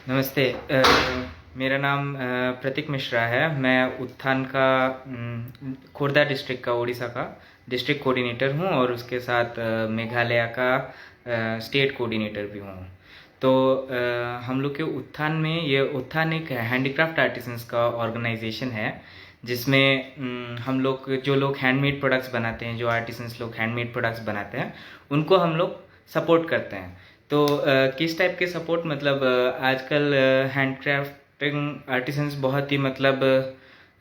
नमस्ते। मेरा नाम प्रतीक मिश्रा है। मैं उत्थान का खुर्दा डिस्ट्रिक्ट का, उड़ीसा का डिस्ट्रिक्ट कोऑर्डिनेटर हूँ और उसके साथ मेघालय का स्टेट कोऑर्डिनेटर भी हूँ। तो हम लोग के उत्थान में, ये उत्थान एक हैंडीक्राफ्ट आर्टिसंस का ऑर्गेनाइजेशन है, जिसमें हम लोग, जो लोग हैंडमेड प्रोडक्ट्स बनाते हैं, जो आर्टिसंस लोग हैंडमेड प्रोडक्ट्स बनाते हैं, उनको हम लोग सपोर्ट करते हैं। तो किस टाइप के सपोर्ट, मतलब आजकल हैंडक्राफ्टिंग आर्टिसंस बहुत ही, मतलब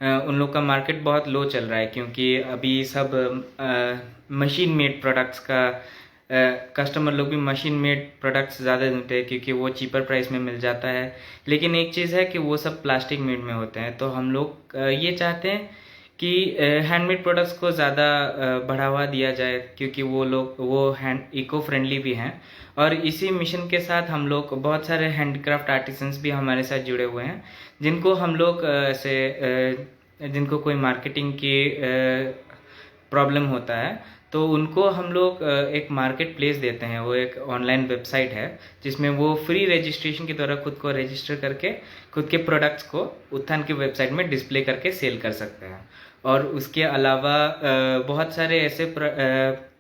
उन लोग का मार्केट बहुत लो चल रहा है, क्योंकि अभी सब मशीन मेड प्रोडक्ट्स का, कस्टमर लोग भी मशीन मेड प्रोडक्ट्स ज़्यादा ढूंढते हैं, क्योंकि वो चीपर प्राइस में मिल जाता है। लेकिन एक चीज़ है कि वो सब प्लास्टिक मेड में होते हैं। तो हम लोग ये चाहते हैं कि हैंडमेड प्रोडक्ट्स को ज़्यादा बढ़ावा दिया जाए, क्योंकि वो हैंड इको फ्रेंडली भी हैं। और इसी मिशन के साथ हम लोग, बहुत सारे हैंडक्राफ्ट आर्टिसंस भी हमारे साथ जुड़े हुए हैं, जिनको हम लोग जिनको कोई मार्केटिंग की प्रॉब्लम होता है, तो उनको हम लोग एक मार्केट प्लेस देते हैं। वो एक ऑनलाइन वेबसाइट है, जिसमें वो फ्री रजिस्ट्रेशन के द्वारा खुद को रजिस्टर करके खुद के प्रोडक्ट्स को उत्थान की वेबसाइट में डिस्प्ले करके सेल कर सकते हैं। और उसके अलावा बहुत सारे ऐसे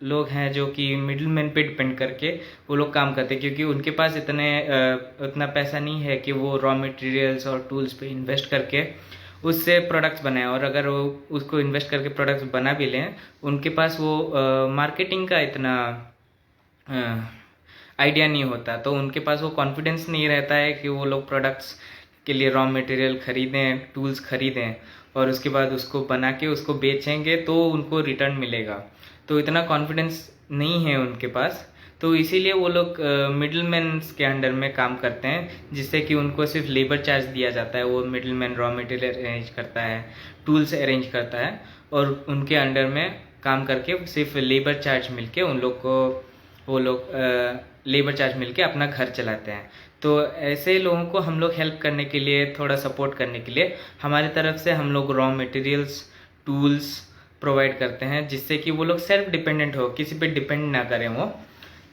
लोग हैं जो कि मिडिल मैन पे डिपेंड करके वो लोग काम करते हैं, क्योंकि उनके पास उतना पैसा नहीं है कि वो रॉ मटेरियल्स और टूल्स पे इन्वेस्ट करके उससे प्रोडक्ट्स बनाएं। और अगर वो उसको इन्वेस्ट करके प्रोडक्ट्स बना भी लें, उनके पास वो मार्केटिंग का इतना आइडिया नहीं होता, तो उनके पास वो कॉन्फिडेंस नहीं रहता है कि वो लोग प्रोडक्ट्स के लिए रॉ मटेरियल खरीदें, टूल्स खरीदें, और उसके बाद उसको बना के उसको बेचेंगे तो उनको रिटर्न मिलेगा। तो इतना कॉन्फिडेंस नहीं है उनके पास। तो इसीलिए वो लोग मिडिल मैन के अंडर में काम करते हैं, जिससे कि उनको सिर्फ लेबर चार्ज दिया जाता है। वो middle man raw material arrange करता है, टूल्स अरेंज करता है, और उनके अंडर में काम करके सिर्फ लेबर चार्ज मिलके उन लोग को, वो लोग लेबर चार्ज मिलके अपना घर चलाते हैं। तो ऐसे लोगों को हम लोग हेल्प करने के लिए, थोड़ा सपोर्ट करने के लिए, हमारी तरफ से हम लोग रॉ मटेरियल्स, टूल्स प्रोवाइड करते हैं, जिससे कि वो लोग सेल्फ डिपेंडेंट हो, किसी पे डिपेंड ना करें वो।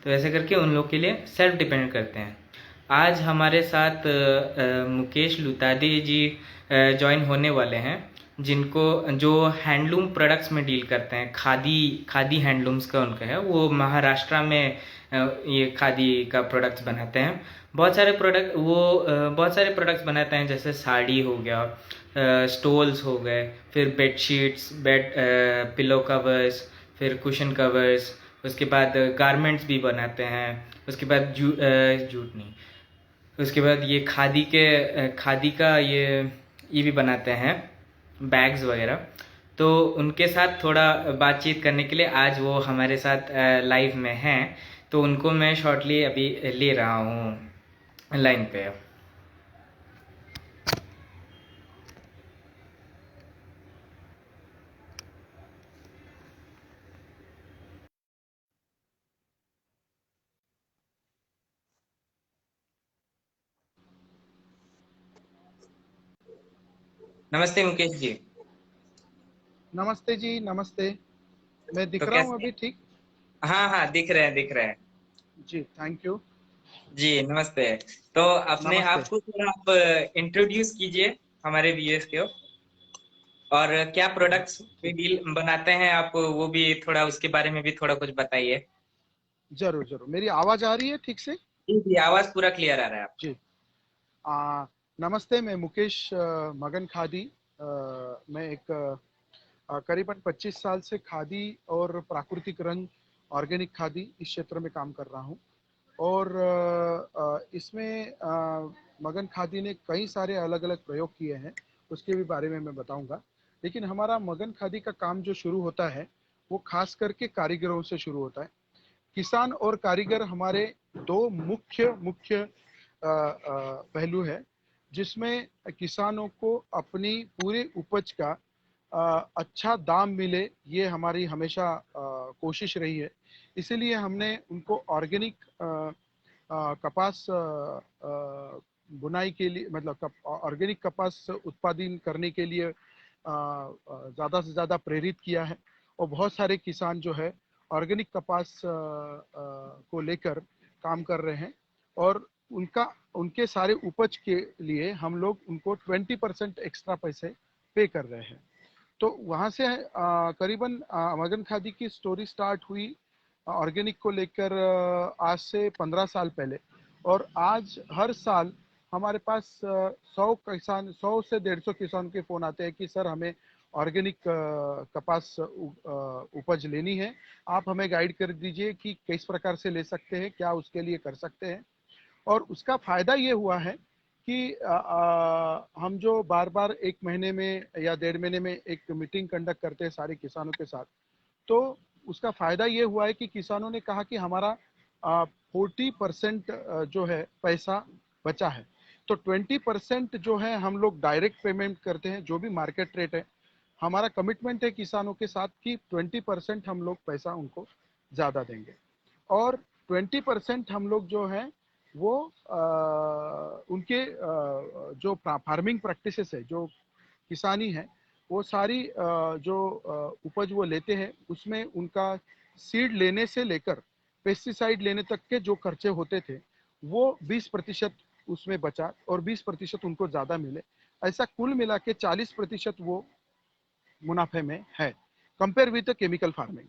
तो ऐसे करके उन लोग के लिए सेल्फ डिपेंडेंट करते हैं। आज हमारे साथ मुकेश लुतादी जी ज्वाइन होने वाले हैं, जिनको, जो हैंडलूम प्रोडक्ट्स में डील करते हैं। खादी खादी हैंडलूम्स का उनका है, वो महाराष्ट्र में ये खादी का प्रोडक्ट्स बनाते हैं। बहुत सारे प्रोडक्ट्स बनाते हैं, जैसे साड़ी हो गया, स्टोल्स हो गए, फिर बेडशीट्स, पिलो कवर्स, फिर कुशन कवर्स, उसके बाद गारमेंट्स भी बनाते हैं। उसके बाद जूट नहीं, उसके बाद ये खादी का ये भी बनाते हैं, बैग्स वगैरह। तो उनके साथ थोड़ा बातचीत करने के लिए आज वो हमारे साथ लाइव में हैं। तो उनको मैं शॉर्टली अभी ले रहा हूँ लाइन पे। नमस्ते मुकेश जी। नमस्ते जी, नमस्ते। मैं तो दिख रहा हूँ कैसे? अभी ठीक? हाँ हाँ, दिख रहे हैं, दिख रहे हैं। जी, थैंक यू। जी नमस्ते। तो अपने नमस्ते। आपको थोड़ा आप इंट्रोड्यूस कीजिए हमारे व्यूअर्स को, और क्या प्रोडक्ट्स भी डील बनाते हैं आप, वो भी थोड़ा, उसके बारे में भी थोड़ा कुछ बताइए। ज़रूर, ज़रूर। मेरी आवाज़ आ रही है ठीक से? जी जी, आवाज पूरा क्लियर आ रहा है आपका। जी। नमस्ते, मैं मुकेश मगन खादी। मैं एक करीबन 25 साल से खादी और प्राकृतिक रंग, ऑर्गेनिक खादी इस क्षेत्र में काम कर रहा हूँ। और इसमें मगन खादी ने कई सारे अलग-अलग प्रयोग किए हैं, उसके भी बारे में मैं बताऊँगा। लेकिन हमारा मगन खादी का काम जो शुरू होता है, वो ख़ास करके कारीगरों से शुरू होता है। किसान और कारीगर हमारे 2 मुख्य मुख्य पहलू है, जिसमें किसानों को अपनी पूरी उपज का अच्छा दाम मिले, ये हमारी हमेशा कोशिश रही है। इसीलिए हमने उनको ऑर्गेनिक कपास बुनाई के लिए, मतलब ऑर्गेनिक कपास उत्पादन करने के लिए ज़्यादा से ज़्यादा प्रेरित किया है। और बहुत सारे किसान जो है ऑर्गेनिक कपास को लेकर काम कर रहे हैं। और उनके सारे उपज के लिए हम लोग उनको 20% एक्स्ट्रा पैसे पे कर रहे हैं। तो वहां से करीबन मगन खादी की स्टोरी स्टार्ट हुई ऑर्गेनिक को लेकर आज से 15 साल पहले, और आज हर साल हमारे पास 100 से 150 किसान के फोन आते हैं कि सर हमें ऑर्गेनिक कपास उपज लेनी है, आप हमें गाइड कर दीजिए कि किस प्रकार से ले सकते हैं, क्या उसके लिए कर सकते हैं। और उसका फायदा ये हुआ है कि हम जो बार बार 1 महीने में या 1.5 महीने में एक मीटिंग कंडक्ट करते हैं सारे किसानों के साथ, तो उसका फायदा ये हुआ है कि किसानों ने कहा कि हमारा 40% जो है पैसा बचा है। तो 20% जो है हम लोग डायरेक्ट पेमेंट करते हैं, जो भी मार्केट रेट है। हमारा कमिटमेंट है किसानों के साथ कि 20% हम लोग पैसा उनको ज्यादा देंगे, और 20% हम लोग जो है वो उनके जो फार्मिंग प्रैक्टिसेस है, जो किसानी है, वो सारी जो उपज वो लेते हैं उसमें उनका सीड लेने से लेकर पेस्टिसाइड लेने तक के जो खर्चे होते थे वो 20% उसमें बचा, और 20% उनको ज्यादा मिले। ऐसा कुल मिला के 40% वो मुनाफे में है कंपेयर विद केमिकल फार्मिंग।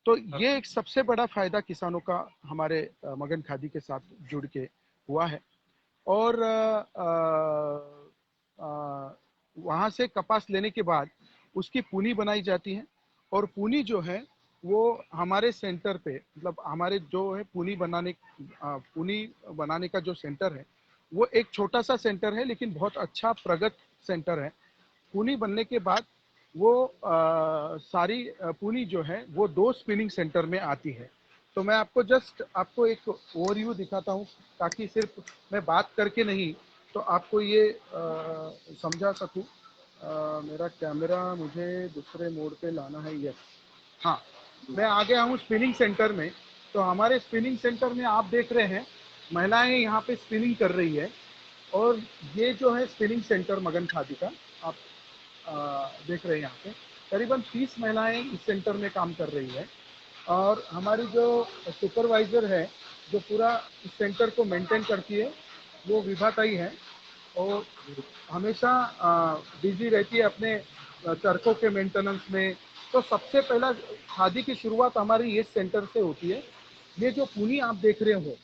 तो ये एक सबसे बड़ा फायदा किसानों का हमारे मगन खादी के साथ जुड़ के हुआ है। और वहाँ से कपास लेने के बाद उसकी पुनी बनाई जाती है, और पुनी जो है वो हमारे सेंटर पे, मतलब हमारे जो है पुनी बनाने का जो सेंटर है वो एक छोटा सा सेंटर है, लेकिन बहुत अच्छा प्रगत सेंटर है। पुनी बनने के बाद वो सारी पुनी जो है वो 2 स्पिनिंग सेंटर में आती है। तो मैं आपको एक ओवरव्यू दिखाता हूँ, ताकि सिर्फ मैं बात करके नहीं, तो आपको ये समझा सकूँ। मेरा कैमरा मुझे दूसरे मोड पे लाना है। यस, हाँ, मैं आ गया हूँ स्पिनिंग सेंटर में। तो हमारे स्पिनिंग सेंटर में आप देख रहे हैं महिलाएं यहाँ पे स्पिनिंग कर रही है, और ये जो है स्पिनिंग सेंटर मगन खादी का आप देख रहे हैं। यहाँ पे करीबन 30 महिलाएं इस सेंटर में काम कर रही है, और हमारी जो सुपरवाइजर है जो पूरा इस सेंटर को मेंटेन करती है वो विभा ताई है, और हमेशा बिजी रहती है अपने चरखों के मेंटेनेंस में। तो सबसे पहला खादी की शुरुआत हमारी ये सेंटर से होती है। ये जो पुनी आप देख रहे हो,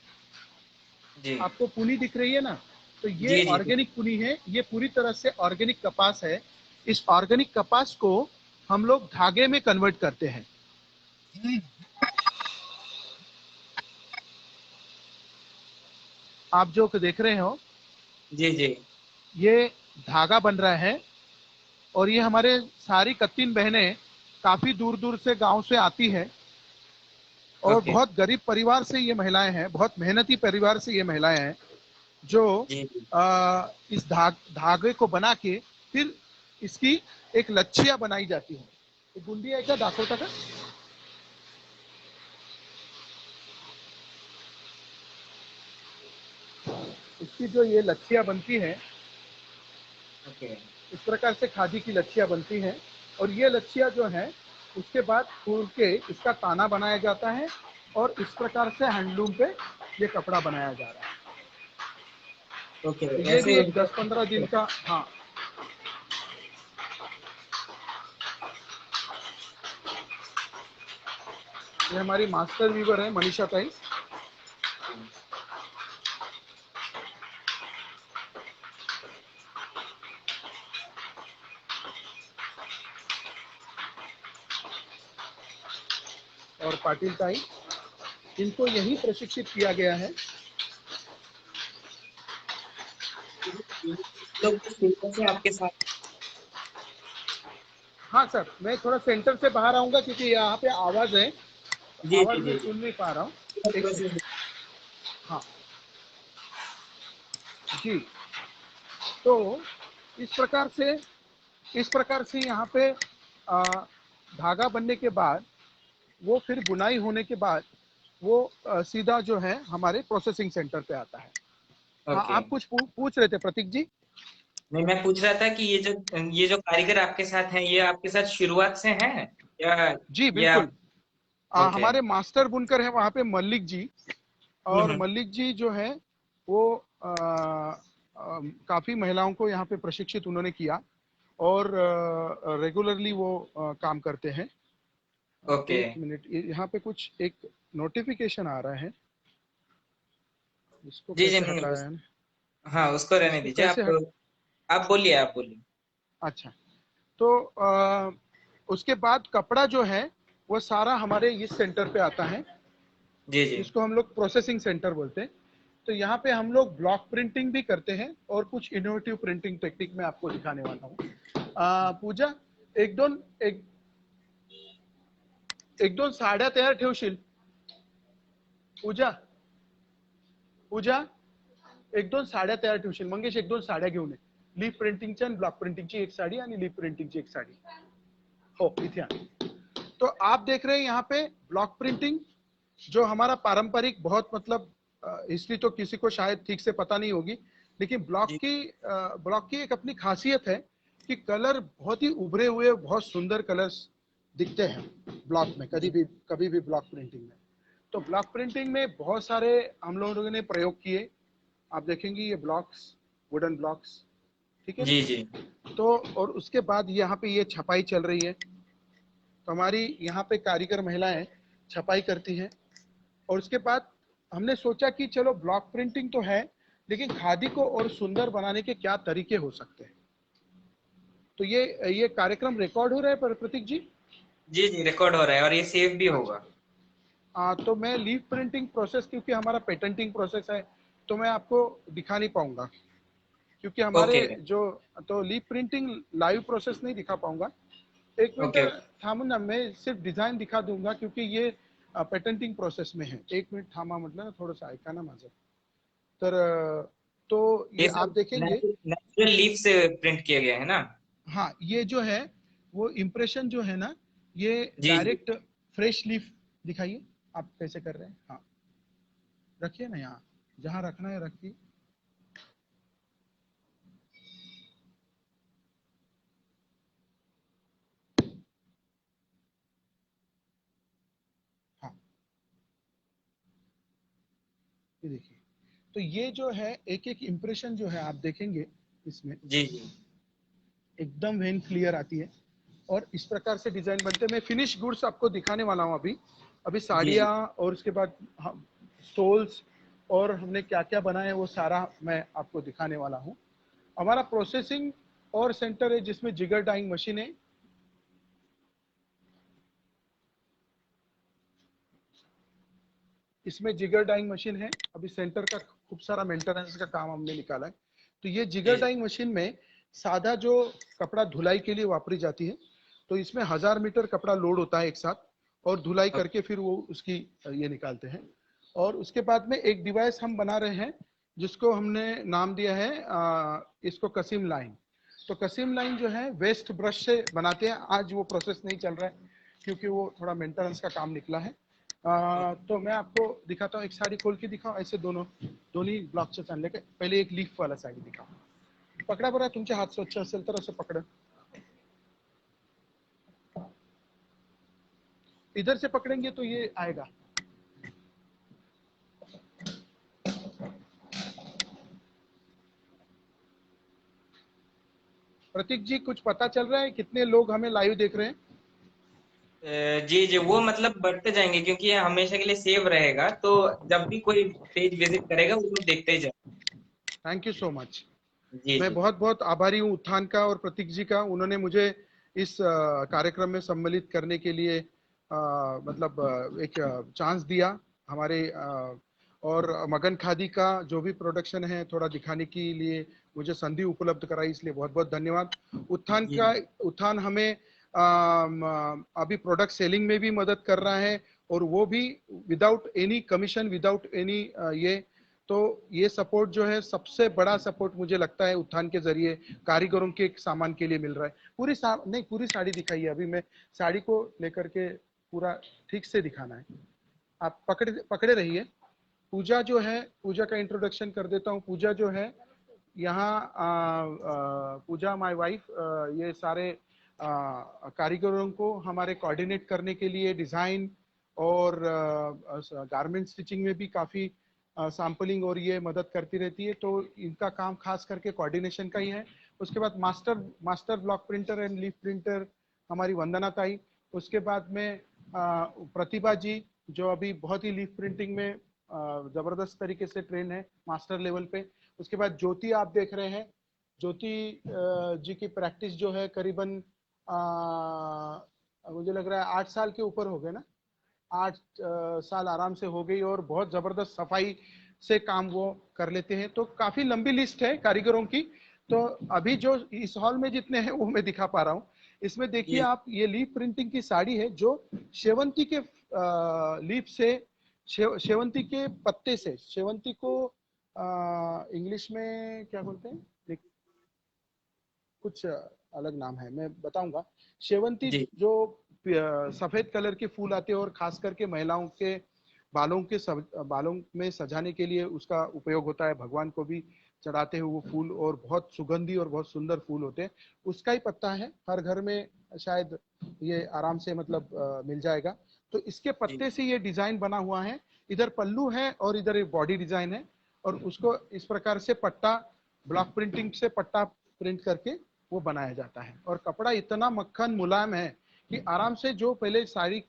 जी आपको पुनी दिख रही है ना, तो ये जी जी जी। ऑर्गेनिक पुनी है। ये पूरी तरह से ऑर्गेनिक कपास है। इस ऑर्गेनिक कपास को हम लोग धागे में कन्वर्ट करते हैं। आप जो देख रहे हो जी जी। ये धागा बन रहा है, और ये हमारे सारी कत्तीन बहनें काफी दूर दूर से गांव से आती है, और ओके। बहुत गरीब परिवार से ये महिलाएं हैं, बहुत मेहनती परिवार से ये महिलाएं हैं, जो जी जी। इस धागे को बना के फिर इसकी एक लच्छियां बनाई जाती है। तो गुंडी है क्या दाखवता का? इसकी जो ये लच्छियां बनती है, ओके। इस प्रकार से खादी की लच्छियां बनती हैं, और ये लच्छियां जो है उसके बाद फूल के इसका ताना बनाया जाता है, और इस प्रकार से हैंडलूम पे ये कपड़ा बनाया जा रहा है। ओके तो ये भी ऐसे। एक 10-15 दिन का, हाँ, ये हमारी मास्टर वीवर है मनीषा ताई। और पाटिल ताई, इनको यही प्रशिक्षित किया गया है। लोग शुरू से आपके साथ। हाँ सर, मैं थोड़ा सेंटर से बाहर आऊंगा क्योंकि यहाँ पे आवाज है, जी आवाज जी मैं जी सुन नहीं पा रहा हूँ। एक जी। सेकंड। हाँ जी। तो इस प्रकार से यहाँ पे धागा बनने के बाद वो फिर बुनाई होने के बाद वो सीधा जो है हमारे प्रोसेसिंग सेंटर पे आता है। हाँ, ओके। आप कुछ पूछ रहे थे प्रतीक जी? नहीं, मैं पूछ रहा था कि ये जो कारीगर आपके साथ हैं, ये आपके साथ शुरुआत से हैं या जी ये बिल्कुल। आप। ओके। हमारे मास्टर बुनकर है वहाँ पे मल्लिक जी, और हम्म। मल्लिक जी जो है वो काफी महिलाओं को यहाँ पे प्रशिक्षित उन्होंने किया और रेगुलरली वो काम करते हैं। ओके। एक मिनट, यहाँ पे कुछ एक नोटिफिकेशन आ रहा है, इसको जी जी, कैसे नहीं हटाया है? हाँ, उसको रहने इसको दीजिए कैसे आप। हट आप बोलिए, आप बोलिए। अच्छा, तो उसके बाद कपड़ा जो है वो सारा हमारे इस सेंटर पे आता है, जी जी। जिसको हम लोग प्रोसेसिंग सेंटर बोलते हैं। तो यहाँ पे हम लोग ब्लॉक प्रिंटिंग भी करते हैं और कुछ इनोवेटिव प्रिंटिंग टेक्निक में आपको दिखाने वाला हूँ। पूजा, एक दोन एक एक दोन साड्या तयार ठेवशील? पूजा, पूजा, एक दोन साड्या तयार ठेवशील? मंगेश, एक दोन साड्या घेऊन ये, लीफ प्रिंटिंगची आणि ब्लॉक प्रिंटिंगची एक साडी आणि लीफ प्रिंटिंगची एक साडी। हो, इथे आण। तो आप देख रहे हैं यहाँ पे ब्लॉक प्रिंटिंग, जो हमारा पारंपरिक, बहुत मतलब हिस्ट्री तो किसी को शायद ठीक से पता नहीं होगी, लेकिन जी ब्लॉक की एक अपनी खासियत है कि कलर बहुत ही उभरे हुए, बहुत सुंदर कलर्स दिखते हैं ब्लॉक में, जी कभी भी ब्लॉक प्रिंटिंग में। तो ब्लॉक प्रिंटिंग में बहुत सारे हम लोगों ने प्रयोग किए। आप देखेंगे ये ब्लॉक्स, वुडन ब्लॉक्स, ठीक है ना? जी। जी तो और उसके बाद यहाँ पे ये छपाई चल रही है। तो हमारी यहाँ पे कारीगर महिलाएं छपाई करती हैं। और उसके बाद हमने सोचा कि चलो ब्लॉक प्रिंटिंग तो है, लेकिन खादी को और सुंदर बनाने के क्या तरीके हो सकते हैं। तो ये कार्यक्रम रिकॉर्ड हो रहा है पर प्रतीक जी? जी जी, रिकॉर्ड हो रहा है और ये सेव भी अच्छा, होगा। तो मैं लीफ प्रिंटिंग प्रोसेस, क्योंकि हमारा पेटेंटिंग प्रोसेस है, तो मैं आपको दिखा नहीं पाऊंगा, क्योंकि हमारे ओके जो, तो लीफ प्रिंटिंग लाइव प्रोसेस नहीं दिखा पाऊंगा। एक मिनट ओके। थांबून ना, मैं सिर्फ डिझाईन दिखा दूंगा, क्योंकि ये पेटेंटिंग प्रोसेस में है। एक मिनिट थांबा, म्हटलं ना, थोडंसं ऐका ना माझं। तर तो ये ये आप सब देखेंगे। नेचुरल लीफ से प्रिंट किया गया है ना? हाँ, ये जो है वो इम्प्रेशन जो है ना, ये जी जी। डायरेक्ट फ्रेश लीफ दिखाइए, आप कैसे कर रहे हैं। हाँ, रखिए ना, यहाँ जहाँ रखना है रखिए। हाँ, ये देखिए। तो ये जो है एक एक इम्प्रेशन जो है, आप देखेंगे इसमें जी जी एकदम वेन क्लियर आती है और इस प्रकार से डिजाइन बनते हैं। मैं फिनिश गुड्स आपको दिखाने वाला हूँ अभी। अभी जी जी। साड़ियाँ और उसके बाद स्टोल्स और हमने क्या क्या बनाया है वो सारा मैं आपको दिखाने वाला हूँ। हमारा प्रोसेसिंग और सेंटर है, जिसमें जिगर डाइंग मशीन है। इसमें जिगर डाइंग मशीन है। अभी सेंटर का खूब सारा मेंटेनेंस का काम हमने निकाला है। तो ये जिगर जी डाइंग मशीन में सादा जो कपड़ा धुलाई के लिए वापरी जाती है, तो इसमें 1000 मीटर कपड़ा लोड होता है एक साथ, और धुलाई ओके। करके फिर वो उसकी ये निकालते हैं। और उसके बाद में एक डिवाइस हम बना रहे हैं, जिसको हमने नाम दिया है इसको कसीम लाइन। तो कसीम लाइन जो है वेस्ट ब्रश से बनाते हैं। आज वो प्रोसेस नहीं चल रहा है, क्योंकि वो थोड़ा मेंटेनेंस का काम निकला है। तो मैं आपको दिखाता हूँ, एक साड़ी खोल के दिखाओ ऐसे, दोन्ही ब्लॉकचे चांगले काय। पहिले एक लीफ वाला साडी दिखाओ। पकडा बरं, तुमचे हात स्वच्छ असेल तर असं पकडा। इधर से पकड़ेंगे तो ये आएगा। प्रतीक जी, कुछ पता चल रहा है कितने लोग हमें लाइव देख रहे हैं? जी जी, वो मतलब बढ़ते जाएंगे क्योंकि ये हमेशा के लिए सेव रहेगा, तो जब भी कोई पेज विजिट करेगा वो लोग देखते ही जाए। Thank you so much. जी मैं जी बहुत बहुत आभारी हूँ उत्थान का और प्रतीक जी का। उन्होंने मुझे इस कार्यक्रम में सम्मिलित करने के लिए मतलब एक चांस दिया। हमारे और मगन खादी का जो भी प्रोडक्शन है थोड़ा दिखाने के लिए मुझे संधि उपलब्ध कराई, इसलिए बहुत बहुत धन्यवाद। उत्थान जी का, जी। उत्थान हमें अभी प्रोडक्ट सेलिंग में भी मदद कर रहा है, और वो भी without any commission, without any ये। तो ये सपोर्ट जो है, सबसे बड़ा सपोर्ट मुझे लगता है उत्थान के जरिए कारीगरों के सामान के लिए मिल रहा है। नहीं, पूरी साड़ी दिखाइए। अभी मैं साड़ी को लेकर के पूरा ठीक से दिखाना है। आप पकड़े पकड़े रहिए। पूजा जो है, पूजा का इंट्रोडक्शन कर देता हूँ। पूजा जो है यहाँ पूजा माय वाइफ, ये सारे कारीगरों को हमारे कोऑर्डिनेट करने के लिए डिजाइन और गारमेंट स्टिचिंग में भी काफी सैम्पलिंग और ये मदद करती रहती है। तो इनका काम खास करके कोऑर्डिनेशन का ही है। उसके बाद master block printer and leaf printer हमारी वंदना ताई। उसके बाद में प्रतिभा जी, जो अभी बहुत ही लीफ प्रिंटिंग में जबरदस्त तरीके से ट्रेन है मास्टर लेवल पे। उसके बाद ज्योति आप देख रहे हैं, ज्योति जी की प्रैक्टिस जो है करीबन मुझे लग रहा है 8 साल के ऊपर हो गए ना, 8 साल आराम से हो गई, और बहुत जबरदस्त सफाई से काम वो कर लेते हैं। तो काफी लंबी लिस्ट है कारीगरों की। तो अभी जो इस हॉल में जितने हैं वो मैं दिखा पा रहा हूँ। इसमें देखिए आप, ये लीफ प्रिंटिंग की साड़ी है जो शेवंती के लीफ से, शेवंती के पत्ते से, शेवंती को इंग्लिश में क्या बोलते हैं, कुछ अलग नाम है, मैं बताऊंगा। शेवंती जो सफेद कलर के फूल आते हैं और खास करके महिलाओं के बालों में सजाने के लिए उसका उपयोग होता है। भगवान को भी चढ़ाते हैं वो फूल, और बहुत सुगंधी और बहुत सुंदर फूल होते हैं। उसका ही पत्ता है, हर घर में शायद ये आराम से मतलब मिल जाएगा। तो इसके पत्ते से ये डिजाइन बना हुआ है। इधर पल्लू है और इधर एक बॉडी डिजाइन है, और उसको इस प्रकार से पट्टा, ब्लॉक प्रिंटिंग से पट्टा प्रिंट करके वो बनाया जाता है। और कपड़ा इतना मक्खन मुलायम है कि आराम से जो पहले साड़ी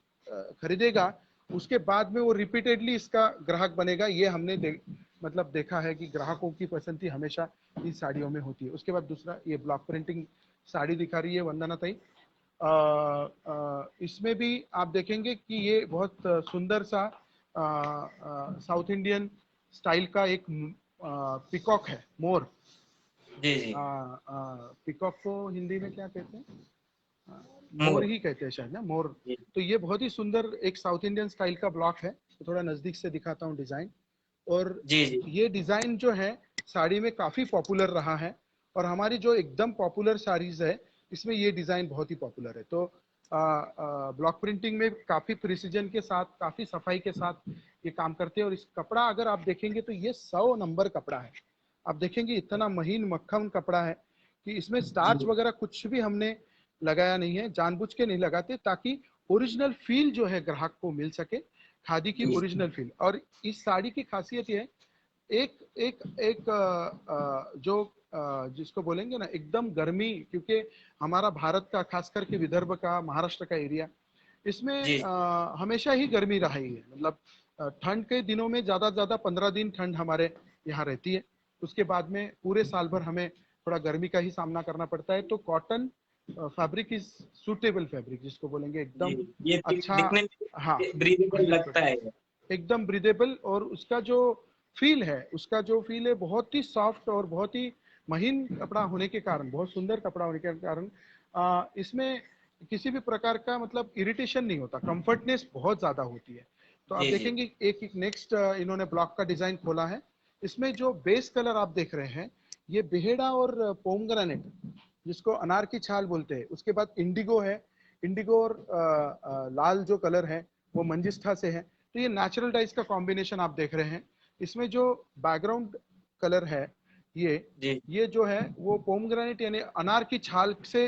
खरीदेगा उसके बाद में वो रिपीटेडली इसका ग्राहक बनेगा। ये हमने मतलब देखा है कि ग्राहकों की पसंद हमेशा इस साड़ियों में होती है। उसके बाद दूसरा ये ब्लॉक प्रिंटिंग साड़ी दिखा रही है वंदना ताई। इसमें भी आप देखेंगे कि ये बहुत सुंदर सा साउथ इंडियन स्टाइल का एक पिकॉक है, मोर। जी जी। पिकॉक को हिंदी में क्या कहते हैं? मोर मोर ही कहते हैं शायद ना, मोर। तो ये बहुत ही सुंदर एक साउथ इंडियन स्टाइल का ब्लॉक है। तो थोड़ा नजदीक से दिखाता हूँ डिजाइन। और जी जी। ये डिजाइन जो है साड़ी में काफी पॉपुलर रहा है, और हमारी जो एकदम पॉपुलर साड़ीज है इसमें ये डिजाइन बहुत ही पॉपुलर है। तो ब्लॉक प्रिंटिंग में काफी प्रिसीजन के साथ, काफी सफाई के साथ ये काम करते हैं। और इस कपड़ा अगर आप देखेंगे तो ये 100 नंबर कपड़ा है। आप देखेंगे इतना महीन मक्खन कपड़ा है कि इसमें स्टार्च वगैरह कुछ भी हमने लगाया नहीं है, जानबूझ के नहीं लगाते, ताकि ओरिजिनल फील जो है ग्राहक को मिल सके, खादी की ओरिजिनल फील। और इस साड़ी की खासियत ये है, एक एक एक जो जिसको बोलेंगे ना एकदम गर्मी, क्योंकि हमारा भारत का खास करके विदर्भ का, महाराष्ट्र का एरिया, इसमें हमेशा ही गर्मी रही है। मतलब ठंड के दिनों में ज्यादा 15 दिन ठंड हमारे यहाँ रहती है। उसके बाद में पूरे साल भर हमें थोड़ा गर्मी का ही सामना करना पड़ता है। तो cotton fabric is suitable fabric, जिसको बोलेंगे एकदम ये अच्छा। दिखने में हाँ, ब्रीदेबल लगता है, एकदम ब्रीदेबल। और उसका जो फील है, बहुत ही सॉफ्ट और बहुत ही महीन कपड़ा होने के कारण, बहुत सुंदर कपड़ा होने के कारण इसमें किसी भी प्रकार का मतलब इरिटेशन नहीं होता, कंफर्टनेस बहुत ज्यादा होती है। तो आप देखेंगे एक नेक्स्ट इन्होंने ब्लॉक का डिजाइन खोला है। इसमें जो बेस कलर आप देख रहे हैं ये बेहेड़ा और पोमग्रेनेट, जिसको अनार की छाल बोलते हैं। उसके बाद इंडिगो है, इंडिगो और लाल जो कलर है वो मंजिष्ठा से है। तो ये नेचुरल डाइज का कॉम्बिनेशन आप देख रहे हैं। इसमें जो बैकग्राउंड कलर है ये जो है वो पोमग्रेनेट यानी अनार की छाल से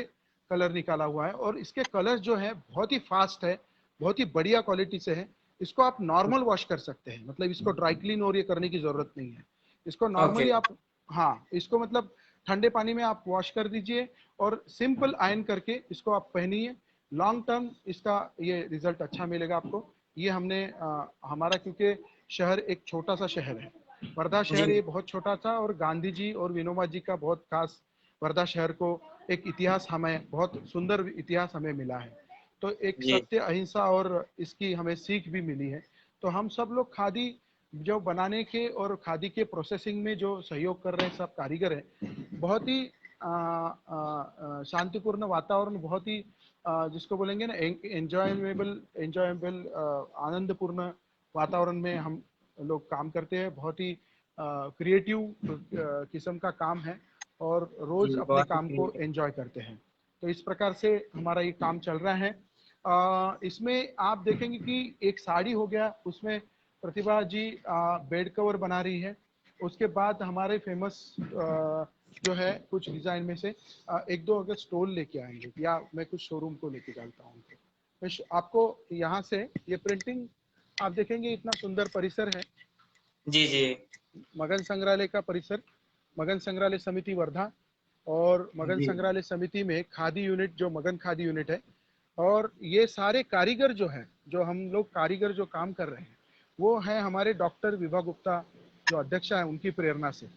कलर निकाला हुआ है। और इसके कलर जो है बहुत ही फास्ट है, बहुत ही बढ़िया क्वालिटी से है। इसको आप नॉर्मल वॉश कर सकते हैं, मतलब इसको ड्राई क्लीन और ये करने की जरूरत नहीं है। इसको नॉर्मली आप, हाँ, इसको मतलब ठंडे पानी में आप वॉश कर दीजिए और सिंपल आयन करके इसको आप पहनिए। लॉन्ग टर्म इसका ये रिजल्ट अच्छा मिलेगा आपको। ये हमने हमारा, क्योंकि शहर एक छोटा सा शहर है, वर्धा शहर ये बहुत छोटा था, और गांधी जी और विनोबा जी का बहुत खास वर्धा शहर को एक इतिहास, हमें बहुत सुंदर इतिहास हमें मिला है। तो एक सत्य, अहिंसा और इसकी हमें सीख भी मिली है। तो हम सब लोग खादी जो बनाने के और खादी के प्रोसेसिंग में जो सहयोग कर रहे हैं सब कारीगर हैं, बहुत ही शांतिपूर्ण वातावरण, बहुत ही जिसको बोलेंगे ना एंजॉयबल आनंदपूर्ण वातावरण में हम लोग काम करते हैं। बहुत ही क्रिएटिव किस्म का काम है, और रोज अपने काम को एंजॉय करते हैं। तो इस प्रकार से हमारा ये काम चल रहा है। इसमें आप देखेंगे कि एक साड़ी हो गया, उसमें प्रतिभा जी बेड कवर बना रही है। उसके बाद हमारे फेमस जो है कुछ डिजाइन में से एक दो अगर स्टोल लेके आएंगे, या मैं कुछ शोरूम को लेके जाता हूँ, मैं आपको यहाँ से ये प्रिंटिंग आप देखेंगे, इतना सुंदर परिसर है। जी जी मगन संग्रहालय का परिसर, मगन संग्रहालय समिति वर्धा, और मगन जी संग्रहालय समिति में खादी यूनिट जो मगन खादी यूनिट है, और ये सारे कारीगर जो हैं, जो हम लोग कारीगर जो काम कर रहे हैं, वो हैं हमारे डॉक्टर विभा गुप्ता जो अध्यक्ष है, उनकी प्रेरणा से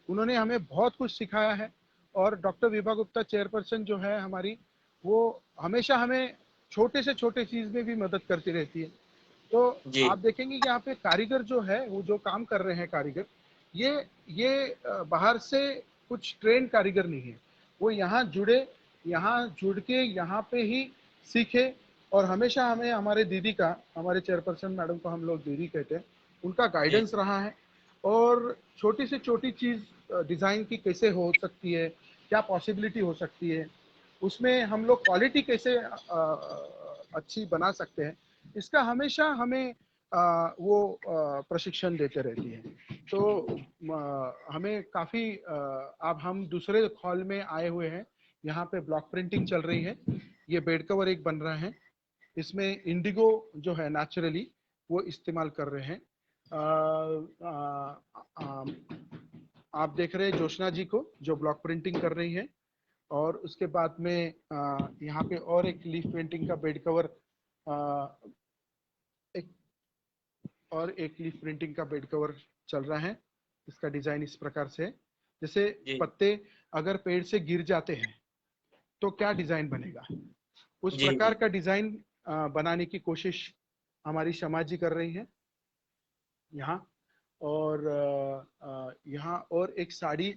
उन्होंने हमें बहुत कुछ सिखाया है। और डॉक्टर विभा गुप्ता चेयरपर्सन जो है हमारी, वो हमेशा हमें छोटे से छोटे चीज में भी मदद करती रहती है। तो जी आप देखेंगे कि यहाँ पे कारीगर जो है, वो जो काम कर रहे हैं कारीगर, ये बाहर से कुछ ट्रेन कारीगर नहीं है, वो यहाँ जुड़े, यहाँ जुड़ के यहाँ पे ही सीखे। और हमेशा हमें हमारे दीदी का, हमारे चेयरपर्सन मैडम को हम लोग दीदी कहते हैं, उनका जी गाइडेंस रहा है। और छोटी से छोटी चीज डिजाइन की कैसे हो सकती है, क्या पॉसिबिलिटी हो सकती है, उसमें हम लोग क्वालिटी कैसे अच्छी बना सकते हैं, इसका हमेशा हमें वो प्रशिक्षण देते रहती है। तो हमें काफी अब हम दूसरे हॉल में आए हुए हैं, यहाँ पे ब्लॉक प्रिंटिंग चल रही है। ये बेड कवर एक बन रहा है, इसमें इंडिगो जो है नेचुरली वो इस्तेमाल कर रहे हैं। आप देख रहे हैं जोशना जी को जो ब्लॉक प्रिंटिंग कर रही है। और उसके बाद में यहाँ पे और एक लीफ पेंटिंग का बेड कवर, एक और एक लीफ प्रिंटिंग का बेड कवर चल रहा है। इसका डिजाइन इस प्रकार से है, जैसे जी पत्ते अगर पेड़ से गिर जाते हैं तो क्या डिजाइन बनेगा, उस जी प्रकार जी का डिजाइन बनाने की कोशिश हमारी शमा जी कर रही है यहाँ। और यहाँ और एक साड़ी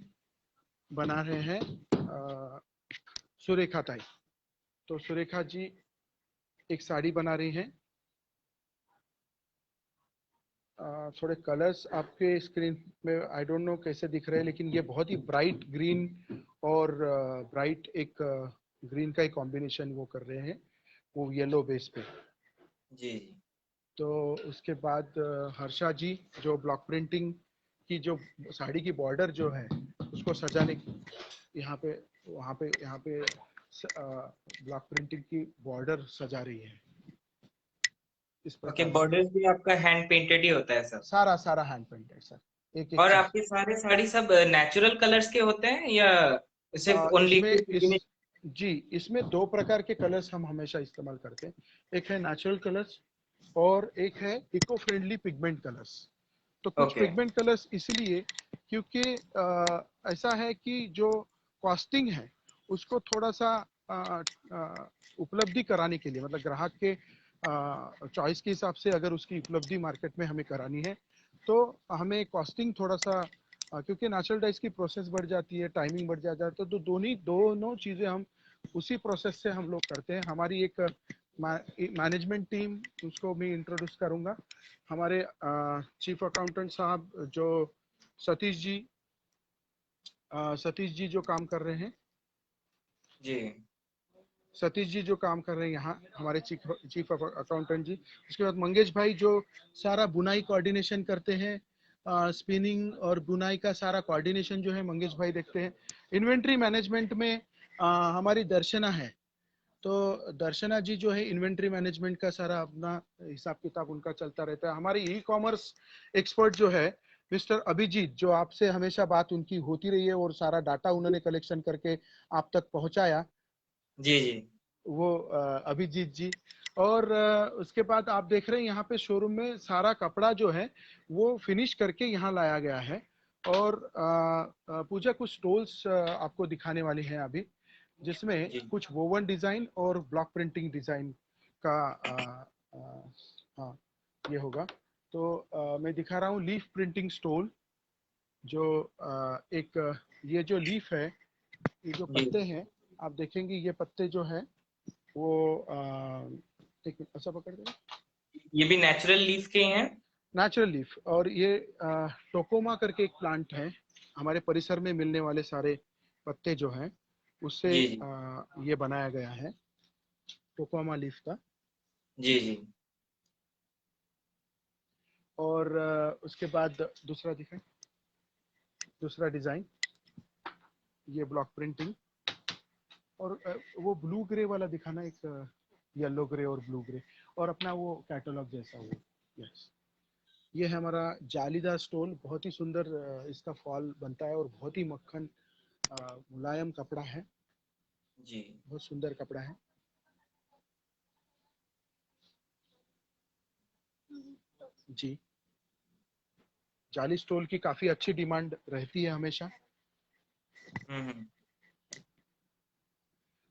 बना रहे हैं सुरेखा ताई। तो सुरेखा जी एक साड़ी बना रही हैं। थोड़े कलर्स आपके स्क्रीन में आई डोंट नो कैसे दिख रहे हैं, लेकिन ये बहुत ही ब्राइट ग्रीन और ब्राइट एक ग्रीन का ही कॉम्बिनेशन वो कर रहे हैं, वो येलो बेस पे। जी तो उसके बाद हर्षा जी जो ब्लॉक प्रिंटिंग की जो साड़ी की बॉर्डर जो है उसको सजाने, यहाँ पे यहाँ पे ब्लॉक प्रिंटिंग की बॉर्डर सजा रही है इस ओके, प्रकार से। बॉर्डर्स भी आपका हैंड पेंटेड ही होता है सब? सारा सारा हैंड पेंटेड सर, एक एक और चीज। आपके सारे साड़ी सब नेचुरल कलर्स के होते हैं या सिर्फ ओनली इसमें कुछ? जी, इसमें दो प्रकार के कलर्स हम हमेशा इस्तेमाल करते हैं। एक है नेचुरल कलर्स और एक है इको फ्रेंडली पिगमेंट कलर्स। तो कुछ ओके पिगमेंट कलर्स इसलिए क्योंकि ऐसा है कि जो कॉस्टिंग है उसको थोड़ा सा उपलब्धि कराने के लिए, मतलब ग्राहक के चॉइस के हिसाब से अगर उसकी उपलब्धि मार्केट में हमें करानी है तो हमें कॉस्टिंग थोड़ा सा क्योंकि नेचुरल डाइज की प्रोसेस बढ़ जाती है, टाइमिंग बढ़ जाता है, तो दोनों चीजें हम उसी प्रोसेस से हम लोग करते हैं। हमारी एक मैनेजमेंट टीम, उसको मैं इंट्रोड्यूस करूंगा। हमारे चीफ अकाउंटेंट साहब जो सतीश जी, सतीश जी जो काम कर रहे हैं, जी सतीश जी जो काम कर रहे हैं यहाँ हमारे चीफ अकाउंटेंट जी। उसके बाद मंगेश भाई जो सारा बुनाई कोऑर्डिनेशन करते हैं, स्पिनिंग और बुनाई का सारा कोऑर्डिनेशन जो है मंगेश भाई देखते हैं। इन्वेंट्री मैनेजमेंट में हमारी दर्शना है, तो दर्शना जी जो है इन्वेंट्री मैनेजमेंट का सारा अपना हिसाब किताब उनका चलता रहता है। हमारे ई कॉमर्स एक्सपर्ट जो है मिस्टर अभिजीत, जो आपसे हमेशा बात उनकी होती रही है और सारा डाटा उन्होंने कलेक्शन करके आप तक पहुंचाया, जी जी वो अभिजीत जी। और उसके बाद आप देख रहे हैं यहाँ पे शोरूम में सारा कपड़ा जो है वो फिनिश करके यहाँ लाया गया है। और पूजा कुछ स्टॉल्स आपको दिखाने वाली हैं अभी, जिसमें जी कुछ वोवन डिजाइन और ब्लॉक प्रिंटिंग डिजाइन का हाँ ये होगा। तो मैं दिखा रहा हूँ लीफ प्रिंटिंग स्टॉल, जो एक ये जो लीफ है, ये जो जी पत्ते हैं, आप देखेंगे ये पत्ते जो है वो एक मिनट ऐसा पकड़ देना, ये भी नेचुरल लीफ के ही हैं? Natural leaf. और ये टोकोमा करके एक प्लांट है, हमारे परिसर में मिलने वाले सारे पत्ते जो हैं उससे जी जी ये बनाया गया है टोकोमा लीफ का। जी जी और उसके बाद दूसरा दिखाएं, दूसरा डिजाइन, ये ब्लॉक प्रिंटिंग। और वो ब्लू ग्रे वाला दिखाना, एक येलो ग्रे और ब्लू ग्रे, और अपना वो कैटलॉग जैसा वो। यस, ये है हमारा जालीदार स्टोल, बहुत ही सुंदर इसका फॉल बनता है और बहुत ही मक्खन मुलायम कपड़ा है, जी। बहुत सुंदर कपड़ा है। जी, जाली स्टोल की काफी अच्छी डिमांड रहती है हमेशा। हम्म।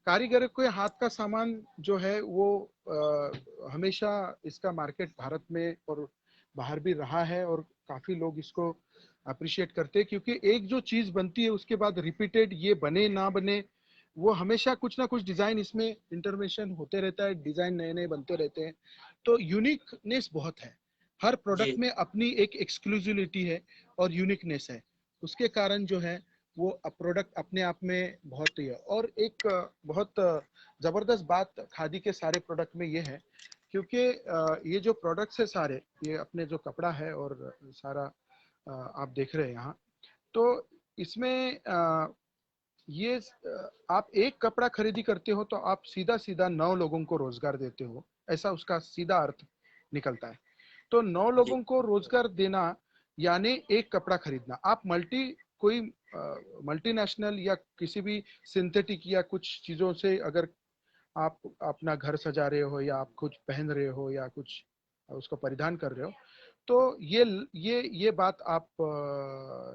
कारीगर के हाथ का सामान जो है वो हमेशा इसका मार्केट भारत में और बाहर भी रहा है, और काफी लोग इसको अप्रिशिएट करते हैं, क्योंकि एक जो चीज बनती है उसके बाद रिपीटेड ये बने ना बने, वो हमेशा कुछ ना कुछ डिजाइन इसमें इंटरवेंशन होते रहता है, डिजाइन नए नए बनते रहते हैं, तो यूनिकनेस बहुत है। हर जी। प्रोडक्ट में अपनी एक एक्सक्लूसिविटी है और यूनिकनेस है, उसके कारण जो है वो प्रोडक्ट अपने आप में बहुत ही है। और एक बहुत जबरदस्त बात खादी के सारे प्रोडक्ट में ये है, क्योंकि ये जो प्रोडक्ट्स है सारे, ये अपने जो कपड़ा है और सारा आप देख रहे हैं यहाँ, तो इसमें ये आप एक कपड़ा खरीदी करते हो तो आप सीधा सीधा 9 लोगों को रोजगार देते हो, ऐसा उसका सीधा अर्थ निकलता है। तो 9 जी। लोगों को रोजगार देना यानी एक कपड़ा खरीदना। आप कोई मल्टीनेशनल या किसी भी सिंथेटिक या कुछ चीजों से अगर आप अपना घर सजा रहे हो या आप कुछ पहन रहे हो या कुछ उसको परिधान कर रहे हो, तो ये बात आप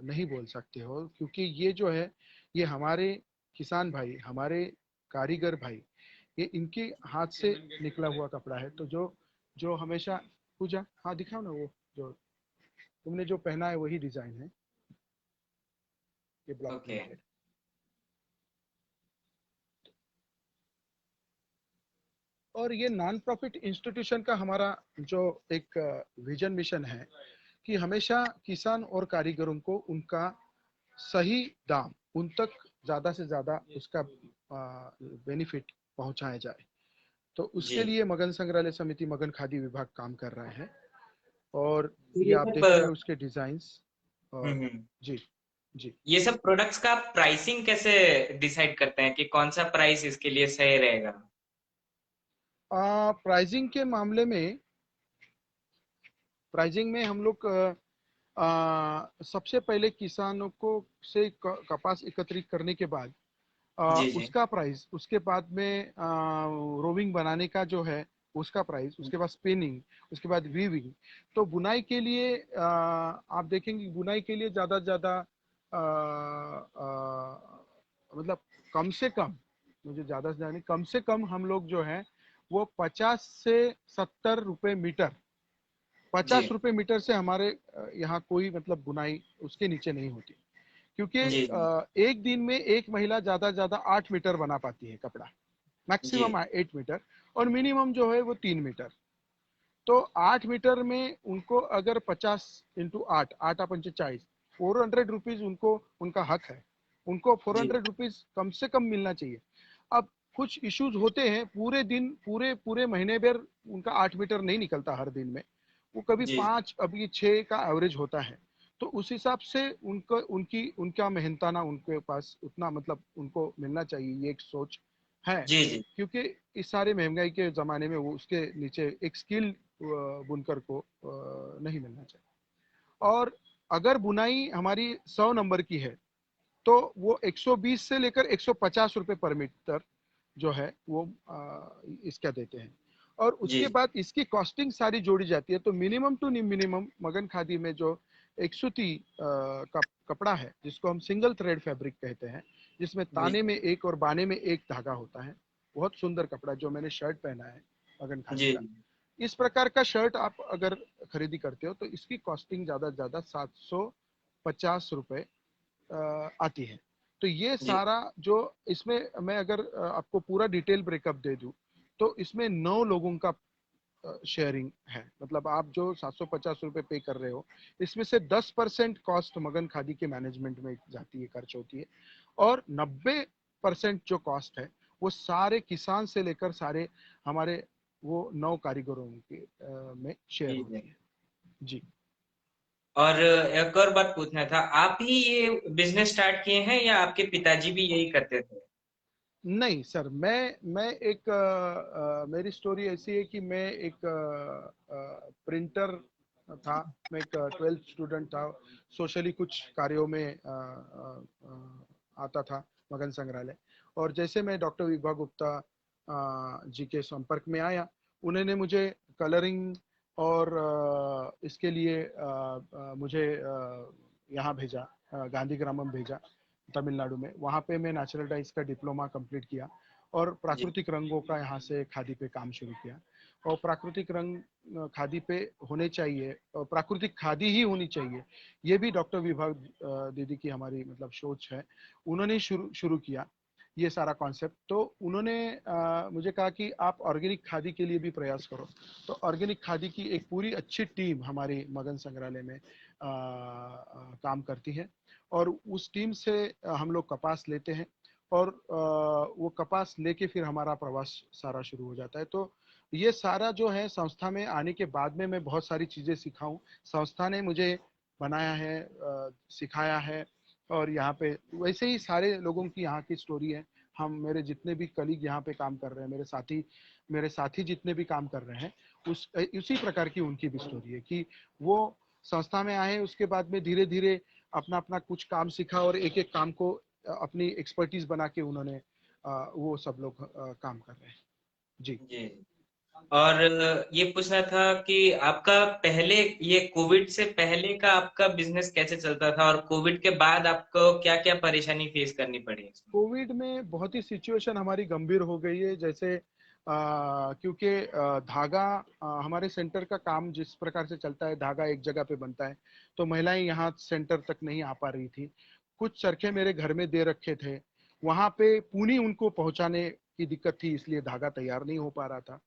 नहीं बोल सकते हो, क्योंकि ये जो है ये हमारे किसान भाई, हमारे कारीगर भाई, ये इनके हाथ से निकला हुआ कपड़ा है। तो जो जो हमेशा पूजा, हाँ दिखाओ ना, वो जो तुमने जो पहना है वही डिजाइन है, ये ब्लॉक ओके। प्रिंटेड। और ये नॉन प्रॉफिट इंस्टीट्यूशन का हमारा जो एक विजन मिशन है कि हमेशा किसान और कारीगरों को उनका सही दाम उन तक ज्यादा से ज्यादा उसका बेनिफिट पहुंचाया जाए। तो जी। उसके लिए मगन संग्रहालय समिति, मगन खादी विभाग काम कर रहा है। और तो ये ये आप सब देख रहे हो उसके डिजाइन्स। और हम्म, जी जी, ये सब प्रोडक्ट्स का प्राइसिंग कैसे डिसाइड करते हैं कि कौन सा प्राइस इसके लिए सही रहेगा? प्राइजिंग के मामले में, प्राइजिंग में हम लोग सबसे पहले किसानों को से कपास एकत्रित करने के बाद जी। जी। उसका प्राइस, उसके बाद में रोविंग बनाने का जो है उसका प्राइस, उसके बाद स्पिनिंग, उसके बाद वीविंग। तो बुनाई के लिए आप देखेंगे बुनाई के लिए ज्यादा से ज्यादा मतलब कम से कम, मुझे ज्यादा से ज्यादा नहीं, कम से कम हम लोग जो है वो 50 से 70 रुपए मीटर, जी। 50 रुपए मीटर से हमारे यहाँ कोई मतलब बुनाई उसके नीचे नहीं होती, क्योंकि जी। जी। एक दिन में एक महिला ज्यादा से ज्यादा 8 मीटर बना पाती है कपड़ा, जी। मैक्सिमम 8 मीटर, और मिनिमम जो है वो 3 मीटर। तो 8 मीटर में उनको अगर 50 × 8, 8×5 = 40, 400 रुपीज उनको उनका हक है, उनको फोर जी। हंड्रेड रुपीज कम से कम मिलना चाहिए। अब कुछ इश्यूज होते हैं, पूरे दिन पूरे पूरे महीने भर उनका 8 मीटर नहीं निकलता हर दिन में, वो कभी जी। 5, अभी 6 का एवरेज होता है। तो उस हिसाब से उनको उनका मेहनताना उनके पास उतना मतलब उनको मिलना चाहिए, ये एक सोच है। जी। जी। क्योंकि इस सारे महंगाई के जमाने में वो उसके नीचे एक स्किल बुनकर को नहीं मिलना चाहिए। और अगर बुनाई हमारी 100 नंबर की है तो वो 120 से लेकर 150 रुपए पर मीटर जो है वो इसका देते हैं। और जी। उसके बाद इसकी कॉस्टिंग सारी जोड़ी जाती है, तो मिनिमम टू मिनिमम मगन खादी में जो एक सूती कपड़ा है जिसको हम सिंगल थ्रेड फैब्रिक कहते हैं, जिसमें जी। ताने में एक और बाने में एक धागा होता है, बहुत सुंदर कपड़ा जो मैंने शर्ट पहना है मगन खादी जी। का। इस प्रकार का शर्ट आप अगर खरीदी करते हो तो इसकी कॉस्टिंग ज्यादा से ज्यादा 750 रुपए आती है। तो ये जी। सारा जो इसमें मैं अगर आपको पूरा डिटेल ब्रेकअप दे दूं, तो इसमें 9 लोगों का शेयरिंग है। मतलब आप जो 750 रुपए पे कर रहे हो, इसमें से 10% कॉस्ट मगन खादी के मैनेजमेंट में जाती है, खर्च होती है, और 90% जो कॉस्ट है वो सारे किसान से लेकर सारे हमारे वो 9 कारीगरों के में शेयर जी। होती है। जी, और एक और बात पूछना था, आप ही ये बिजनेस स्टार्ट किए हैं या आपके पिताजी भी यही करते थे? नहीं सर, मैं मेरी स्टोरी ऐसी है कि मैं एक प्रिंटर था। मैं एक 12th स्टूडेंट था। सोशली कुछ कार्यों में आता था मगन संग्रहालय। और जैसे मैं डॉक्टर विभा गुप्ता जी के संपर्क में आया, उन्होंने मुझे कलरिंग और इसके लिए मुझे यहाँ भेजा, गांधीग्रामम भेजा तमिलनाडु में। वहाँ पे मैं नेचुरल डाइज का डिप्लोमा कंप्लीट किया और जी प्राकृतिक रंगों का यहाँ से खादी पे काम शुरू किया। और प्राकृतिक रंग खादी पे होने चाहिए और प्राकृतिक खादी ही होनी चाहिए, ये भी डॉक्टर विभा दीदी की हमारी मतलब सोच है। उन्होंने शुरू शुरू किया ये सारा कॉन्सेप्ट। तो उन्होंने मुझे कहा कि आप ऑर्गेनिक खादी के लिए भी प्रयास करो। तो ऑर्गेनिक खादी की एक पूरी अच्छी टीम हमारी मगन संग्रहालय में काम करती है। और उस टीम से हम लोग कपास लेते हैं और वो कपास लेके फिर हमारा प्रवास सारा शुरू हो जाता है। तो ये सारा जो है संस्था में आने के बाद में मैं बहुत सारी चीजें सीखा हूँ। संस्था ने मुझे बनाया है, सिखाया है। और यहाँ पे वैसे ही सारे लोगों की यहाँ की स्टोरी है। हम मेरे जितने भी कलीग यहाँ पे काम कर रहे हैं, मेरे साथी जितने भी काम कर रहे हैं, उसी प्रकार की उनकी भी स्टोरी है कि वो संस्था में आए, उसके बाद में धीरे धीरे अपना अपना कुछ काम सीखा और एक एक काम को अपनी एक्सपर्टीज बना के उन्होंने वो सब लोग काम कर रहे हैं। जी। जी। और ये पूछना था कि आपका पहले, ये कोविड से पहले का आपका बिजनेस कैसे चलता था और कोविड के बाद आपको क्या क्या परेशानी फेस करनी पड़ी इसमें? कोविड में बहुत ही सिचुएशन हमारी गंभीर हो गई है। जैसे क्योंकि धागा, हमारे सेंटर का काम जिस प्रकार से चलता है, धागा एक जगह पे बनता है, तो महिलाएं यहाँ सेंटर तक नहीं आ पा रही थी। कुछ चरखे मेरे घर में दे रखे थे, वहां पे पूनी उनको पहुंचाने की दिक्कत थी, इसलिए धागा तैयार नहीं हो पा रहा था।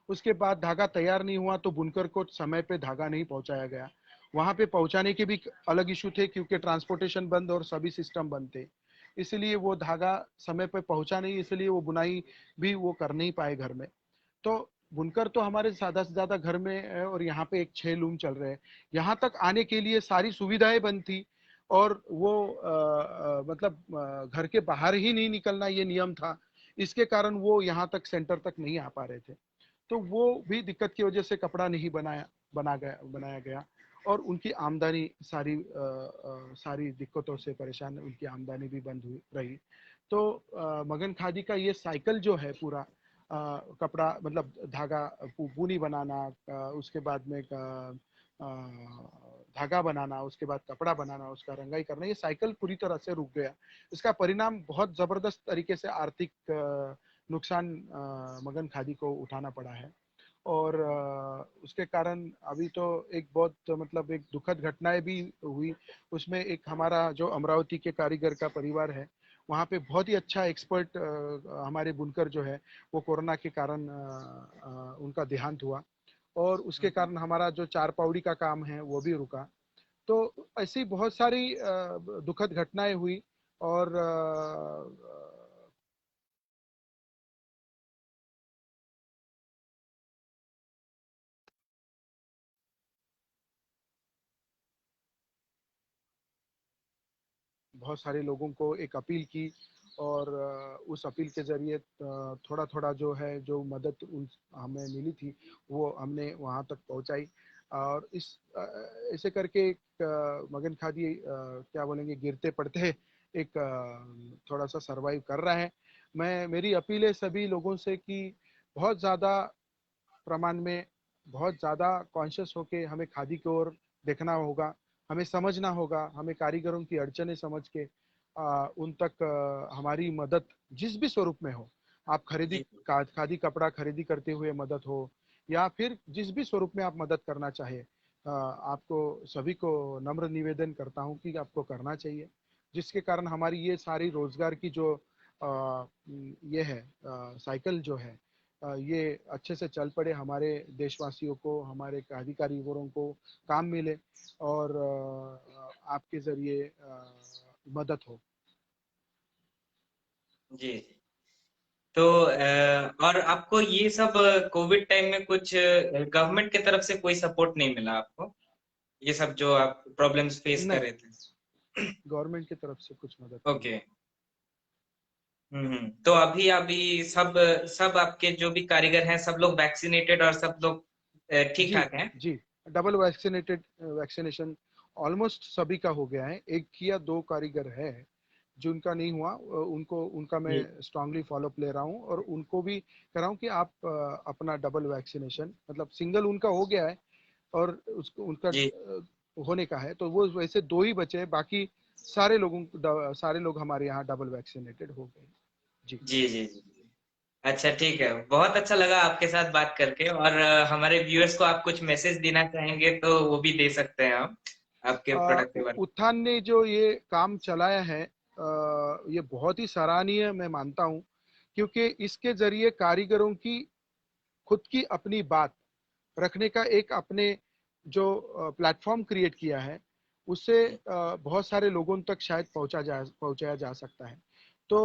उसके बाद धागा तैयार नहीं हुआ तो बुनकर को समय पे धागा नहीं पहुंचाया गया। वहां पे पहुंचाने के भी अलग इशू थे, क्योंकि ट्रांसपोर्टेशन बंद और सभी सिस्टम बंद थे, इसलिए वो धागा समय पे पहुंचा नहीं, इसलिए वो बुनाई भी वो कर नहीं पाए घर में। तो बुनकर तो हमारे ज्यादा से ज्यादा घर में है और यहाँ पे एक 6 लूम चल रहे हैं। यहाँ तक आने के लिए सारी सुविधाएं बंद थी और वो मतलब घर के बाहर ही नहीं निकलना ये नियम था। इसके कारण वो यहाँ तक सेंटर तक नहीं आ पा रहे थे। तो वो भी दिक्कत की वजह से कपड़ा नहीं बनाया गया और उनकी आमदनी सारी दिक्कतों से परेशान, उनकी आमदनी भी बंद हुई रही। तो मगन खादी का ये साइकिल जो है पूरा, कपड़ा मतलब धागा पूनी बनाना, उसके बाद में धागा बनाना, उसके बाद कपड़ा बनाना, उसका रंगाई करना, ये साइकिल पूरी तरह से रुक गया। इसका परिणाम बहुत जबरदस्त तरीके से आर्थिक नुकसान मगन खादी को उठाना पड़ा है। और उसके कारण अभी तो एक बहुत मतलब एक दुखद घटनाएं भी हुई। उसमें एक हमारा जो अमरावती के कारीगर का परिवार है, वहाँ पे बहुत ही अच्छा एक्सपर्ट हमारे बुनकर जो है, वो कोरोना के कारण उनका देहांत हुआ और उसके कारण हमारा जो चार पौड़ी का काम है वो भी रुका। तो ऐसी बहुत सारी दुखद घटनाएं हुई। और बहुत सारे लोगों को एक अपील की और उस अपील के जरिए थोड़ा थोड़ा जो है जो मदद हमें मिली थी वो हमने वहाँ तक पहुँचाई। और इस ऐसे करके एक मगन खादी क्या बोलेंगे, गिरते पड़ते एक थोड़ा सा सरवाइव कर रहा है। मेरी अपील है सभी लोगों से कि बहुत ज़्यादा प्रमाण में, बहुत ज़्यादा कॉन्शियस होके हमें खादी की ओर देखना होगा, हमें समझना होगा, हमें कारीगरों की अड़चने समझ के उन तक हमारी मदद जिस भी स्वरूप में हो, आप जी खादी कपड़ा खरीदी करते हुए मदद हो या फिर जिस भी स्वरूप में आप मदद करना चाहे, आपको सभी को नम्र निवेदन करता हूँ कि आपको करना चाहिए, जिसके कारण हमारी ये सारी रोजगार की जो ये है साइकिल जो है, ये अच्छे से चल पड़े, हमारे देशवासियों को, हमारे कारीगरों को काम मिले और आपके जरिए मदद हो। जी। तो और आपको ये सब कोविड टाइम में कुछ गवर्नमेंट की तरफ से कोई सपोर्ट नहीं मिला आपको, ये सब जो आप प्रॉब्लम्स फेस कर नहीं, रहे थे? गवर्नमेंट की तरफ से कुछ मदद नहीं ओके। मिली। तो अभी अभी सब सब आपके जो भी कारीगर हैं सब लोग वैक्सीनेटेड और सब लोग ठीक जी ठाक हैं? जी डबल वैक्सीनेशन ऑलमोस्ट सभी का हो गया है। एक या दो कारीगर है जिनका नहीं हुआ, उनका मैं जी स्ट्रांगली फॉलोअप ले रहा हूँ और उनको भी कह रहा हूँ कि आप अपना डबल वैक्सीनेशन, मतलब सिंगल उनका हो गया है और उसको उनका जी होने का है, तो वो वैसे दो ही बचे हैं, बाकी सारे लोग हमारे यहाँ डबल वैक्सीनेटेड हो गए। जी जी जी जी। अच्छा ठीक है, बहुत अच्छा लगा आपके साथ बात करके। और हमारे व्यूअर्स को आप कुछ मैसेज देना चाहेंगे तो वो भी दे सकते हैं आप, आपके प्रोडक्ट के बारे उत्थान ने जो ये काम चलाया है, ये बहुत ही सराहनीय मैं मानता हूँ, क्योंकि इसके जरिए कारीगरों की खुद की अपनी बात रखने का एक अपने जो प्लेटफॉर्म क्रिएट किया है, उससे में। बहुत सारे लोगों तक शायद पहुंचाया जा सकता है। तो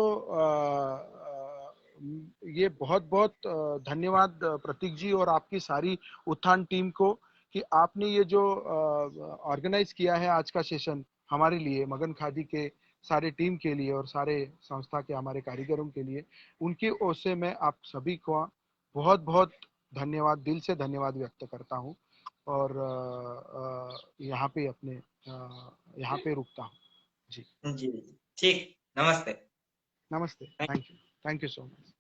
ये बहुत बहुत धन्यवाद प्रतीक जी और आपकी सारी उत्थान टीम को कि आपने ये जो ऑर्गेनाइज किया है आज का सेशन हमारे लिए, मगन खादी के सारे टीम के लिए और सारे संस्था के हमारे कारीगरों के लिए, उनकी ओर से मैं आप सभी को बहुत बहुत धन्यवाद, दिल से धन्यवाद व्यक्त करता हूँ। और यहाँ पे रुकता हूँ। जी जी जी, ठीक, नमस्ते। नमस्ते, थैंक यू सो मच।